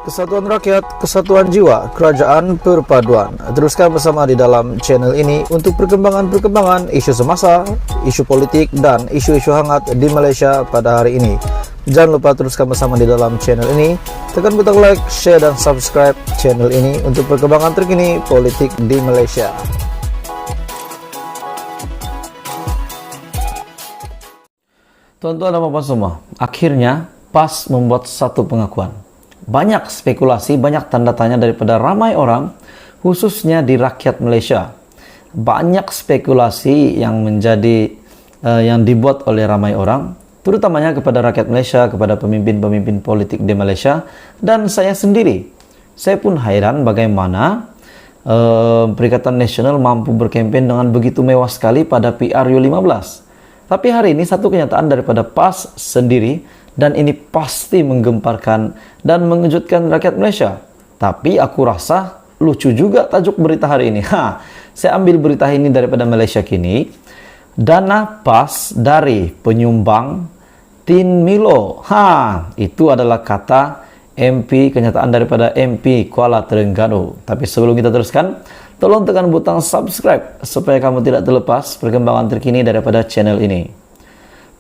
Kesatuan rakyat, kesatuan jiwa, kerajaan perpaduan. Teruskan bersama di dalam channel ini untuk perkembangan-perkembangan isu semasa, isu politik, dan isu-isu hangat di Malaysia pada hari ini. Jangan lupa teruskan bersama di dalam channel ini. Tekan butang like, share, dan subscribe channel ini untuk perkembangan terkini politik di Malaysia. Tuan-tuan dan puan semua, akhirnya PAS membuat satu pengakuan. Banyak spekulasi, banyak tanda tanya daripada ramai orang, khususnya di rakyat Malaysia. Banyak spekulasi yang yang dibuat oleh ramai orang, terutamanya kepada rakyat Malaysia, kepada pemimpin-pemimpin politik di Malaysia, dan saya sendiri. Saya pun hairan bagaimana Perikatan Nasional mampu berkempen dengan begitu mewah sekali pada PRU15. Tapi hari ini satu kenyataan daripada PAS sendiri, dan ini pasti menggemparkan dan mengejutkan rakyat Malaysia. Tapi aku rasa lucu juga tajuk berita hari ini. Saya ambil berita ini daripada Malaysia Kini. Dana PAS dari penyumbang Tin Milo. Itu adalah kata MP, kenyataan daripada MP Kuala Terengganu. Tapi sebelum kita teruskan, tolong tekan butang subscribe supaya kamu tidak terlepas perkembangan terkini daripada channel ini.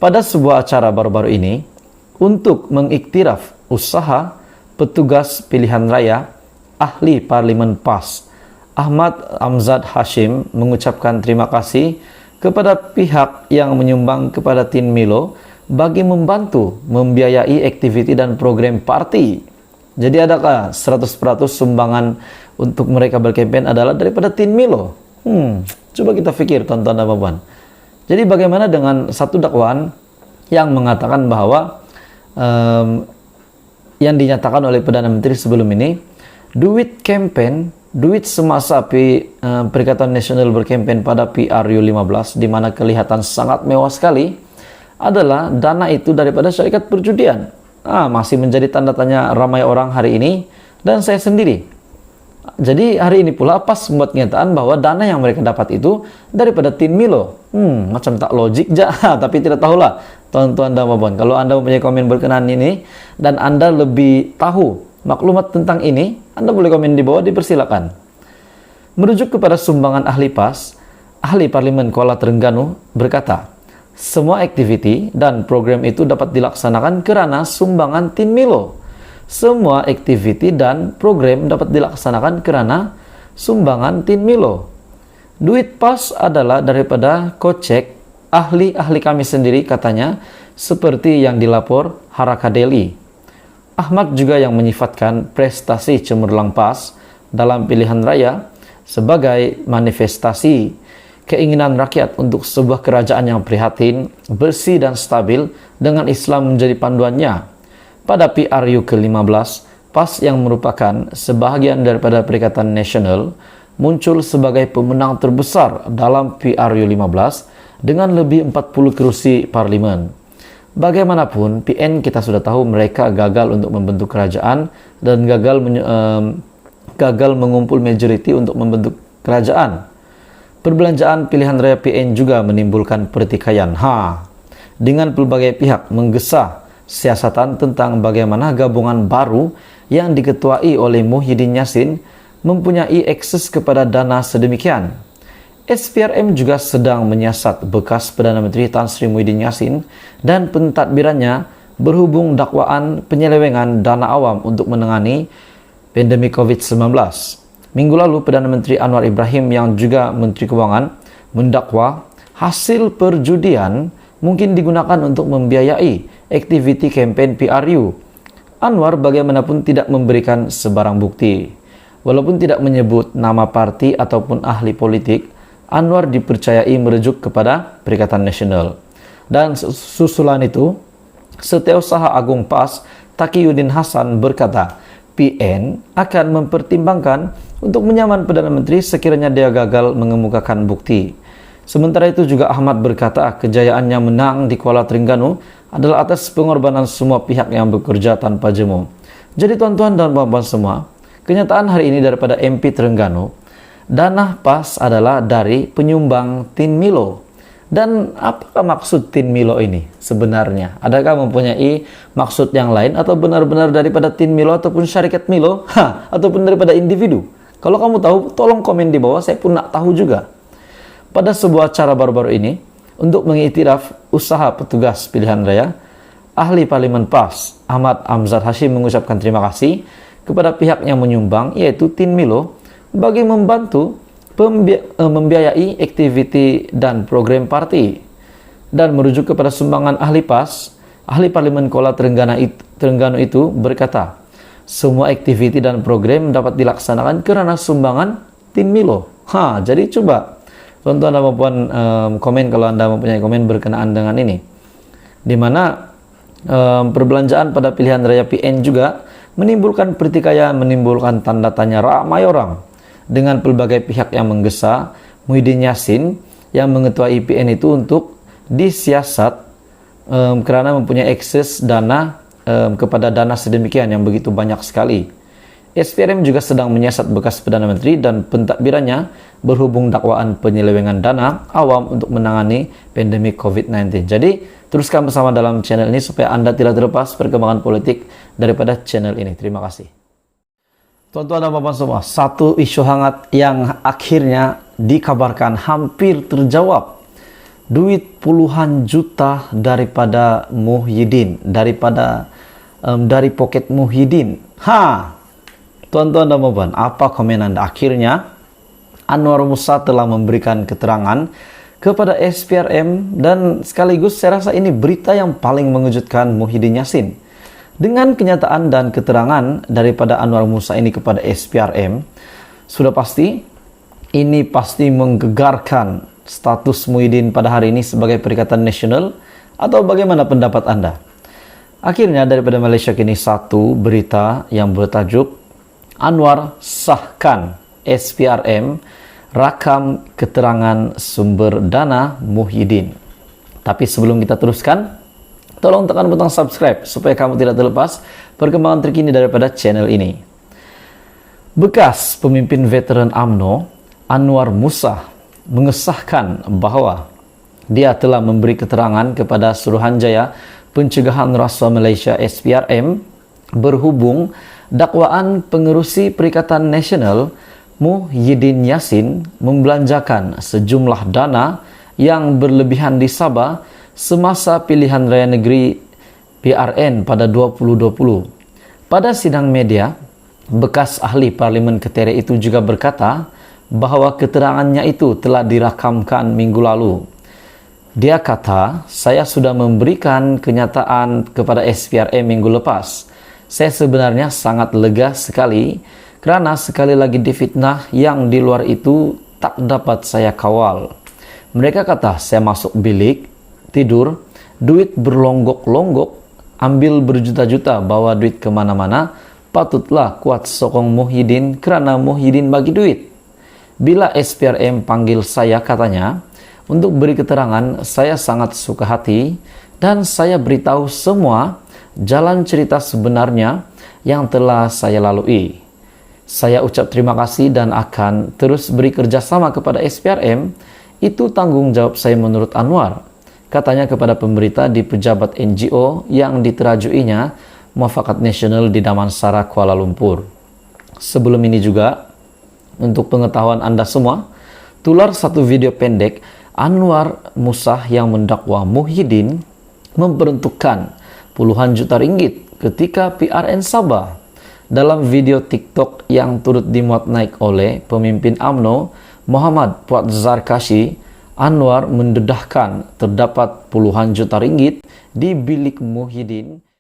Pada sebuah acara baru-baru ini, untuk mengiktiraf usaha petugas pilihan raya, ahli Parlimen PAS Ahmad Amzad Hashim mengucapkan terima kasih kepada pihak yang menyumbang kepada Tin Milo bagi membantu membiayai aktiviti dan program parti. Jadi adakah 100% sumbangan untuk mereka berkempen adalah daripada Tin Milo? Coba kita fikir, tuan-tuan dan puan. Jadi bagaimana dengan satu dakwaan yang mengatakan bahwa yang dinyatakan oleh Perdana Menteri sebelum ini, duit campaign, duit semasa Perikatan Nasional berkempen pada PRU15, di mana kelihatan sangat mewah sekali, adalah dana itu daripada syarikat perjudian. Masih menjadi tanda tanya ramai orang hari ini, dan saya sendiri. Jadi hari ini pula PAS membuat kenyataan bahwa dana yang mereka dapat itu daripada Tin Milo. Macam tak logik je. Tapi tidak tahulah, tuan-tuan dan puan. Kalau anda mempunyai komen berkenaan ini dan anda lebih tahu maklumat tentang ini, anda boleh komen di bawah, dipersilakan. Merujuk kepada sumbangan ahli PAS, ahli Parlimen Kuala Terengganu berkata, semua aktiviti dan program itu dapat dilaksanakan kerana sumbangan Tin Milo. Semua aktiviti dan program dapat dilaksanakan kerana sumbangan Tin Milo. Duit PAS adalah daripada kocek ahli-ahli kami sendiri, katanya, seperti yang dilapor Haraka Daily. Ahmad juga yang menyifatkan prestasi cemerlang PAS dalam pilihan raya sebagai manifestasi keinginan rakyat untuk sebuah kerajaan yang prihatin, bersih dan stabil dengan Islam menjadi panduannya. Pada PRU ke-15, PAS yang merupakan sebahagian daripada Perikatan Nasional muncul sebagai pemenang terbesar dalam PRU15 dengan lebih 40 kerusi parlimen. Bagaimanapun, PN kita sudah tahu mereka gagal untuk membentuk kerajaan dan gagal mengumpul majoriti untuk membentuk kerajaan. Perbelanjaan pilihan raya PN juga menimbulkan pertikaian. Dengan pelbagai pihak menggesa siasatan tentang bagaimana gabungan baru yang diketuai oleh Muhyiddin Yassin mempunyai akses kepada dana sedemikian. SPRM juga sedang menyiasat bekas Perdana Menteri Tan Sri Muhyiddin Yassin dan pentadbirannya berhubung dakwaan penyelewengan dana awam untuk menangani pandemi COVID-19. Minggu lalu, Perdana Menteri Anwar Ibrahim yang juga Menteri Kewangan mendakwa hasil perjudian mungkin digunakan untuk membiayai aktiviti kempen PRU. Anwar bagaimanapun tidak memberikan sebarang bukti. Walaupun tidak menyebut nama parti ataupun ahli politik, Anwar dipercayai merujuk kepada Perikatan Nasional. Dan susulan itu, Setiausaha Agung PAS Taqiyuddin Hasan berkata, PN akan mempertimbangkan untuk menyaman Perdana Menteri sekiranya dia gagal mengemukakan bukti. Sementara itu juga Ahmad berkata kejayaannya menang di Kuala Terengganu adalah atas pengorbanan semua pihak yang bekerja tanpa jemu. Jadi tuan-tuan dan puan-puan semua, kenyataan hari ini daripada MP Terengganu, dana PAS adalah dari penyumbang Tin Milo. Dan apakah maksud Tin Milo ini sebenarnya? Adakah mempunyai maksud yang lain atau benar-benar daripada Tin Milo ataupun syarikat Milo? Ataupun daripada individu? Kalau kamu tahu, tolong komen di bawah, saya pun nak tahu juga. Pada sebuah acara baru-baru ini, untuk mengiktiraf usaha petugas pilihan raya, Ahli Parlimen PAS, Ahmad Amzad Hashim mengucapkan terima kasih kepada pihak yang menyumbang, yaitu Tin Milo, bagi membantu membiayai aktiviti dan program parti. Dan merujuk kepada sumbangan ahli PAS, Ahli Parlimen Kuala Terengganu itu berkata, semua aktiviti dan program dapat dilaksanakan karena sumbangan Tin Milo. Jadi coba tuan-tuan dan puan komen kalau Anda mempunyai komen berkenaan dengan ini. Di mana perbelanjaan pada pilihan raya PN juga menimbulkan pertikaian, menimbulkan tanda tanya ramai orang. Dengan pelbagai pihak yang menggesa Muhyiddin Yassin yang mengetuai IPN itu untuk disiasat karena mempunyai akses dana kepada dana sedemikian yang begitu banyak sekali. SPRM juga sedang menyiasat bekas Perdana Menteri dan pentadbirannya berhubung dakwaan penyelewengan dana awam untuk menangani pandemi COVID-19. Jadi teruskan bersama dalam channel ini supaya Anda tidak terlepas perkembangan politik daripada channel ini. Terima kasih. Tuan-tuan dan puan semua, satu isu hangat yang akhirnya dikabarkan hampir terjawab. Duit puluhan juta daripada Muhyiddin, dari poket Muhyiddin. Tuan-tuan dan puan, apa komen Anda? Akhirnya Anwar Musa telah memberikan keterangan kepada SPRM dan sekaligus saya rasa ini berita yang paling mengejutkan Muhyiddin Yassin. Dengan kenyataan dan keterangan daripada Anwar Musa ini kepada SPRM, sudah pasti ini pasti menggegarkan status Muhyiddin pada hari ini sebagai Perikatan Nasional, atau bagaimana pendapat Anda? Akhirnya daripada Malaysia Kini satu berita yang bertajuk Anwar sahkan SPRM rakam keterangan sumber dana Muhyiddin. Tapi sebelum kita teruskan, tolong tekan butang subscribe supaya kamu tidak terlepas perkembangan terkini daripada channel ini. Bekas pemimpin veteran UMNO, Anwar Musa, mengesahkan bahwa dia telah memberi keterangan kepada Suruhanjaya Pencegahan Rasuah Malaysia SPRM berhubung dakwaan pengerusi Perikatan Nasional Muhyiddin Yassin membelanjakan sejumlah dana yang berlebihan di Sabah semasa pilihan raya negeri PRN pada 2020. Pada sidang media, bekas ahli Parlimen Ketere itu juga berkata bahwa keterangannya itu telah dirakamkan minggu lalu. Dia kata, saya sudah memberikan kenyataan kepada SPRM minggu lepas. Saya sebenarnya sangat lega sekali kerana sekali lagi difitnah yang di luar itu tak dapat saya kawal. Mereka kata saya masuk bilik, tidur, duit berlonggok-longgok, ambil berjuta-juta, bawa duit kemana-mana, patutlah kuat sokong Muhyiddin kerana Muhyiddin bagi duit. Bila SPRM panggil saya, katanya, untuk beri keterangan, saya sangat suka hati dan saya beritahu semua jalan cerita sebenarnya yang telah saya lalui. Saya ucap terima kasih dan akan terus beri kerjasama kepada SPRM. Itu tanggung jawab saya menurut Anwar, katanya kepada pemberita di pejabat NGO yang diterajuinya Muafakat Nasional di Damansara, Kuala Lumpur. Sebelum ini juga, untuk pengetahuan Anda semua, tular satu video pendek Anwar Musa yang mendakwa Muhyiddin memperuntukkan puluhan juta ringgit ketika PRN Sabah. Dalam video TikTok yang turut dimuat naik oleh pemimpin UMNO Muhammad Puat Zarkashi, Anwar mendedahkan terdapat puluhan juta ringgit di bilik Muhyiddin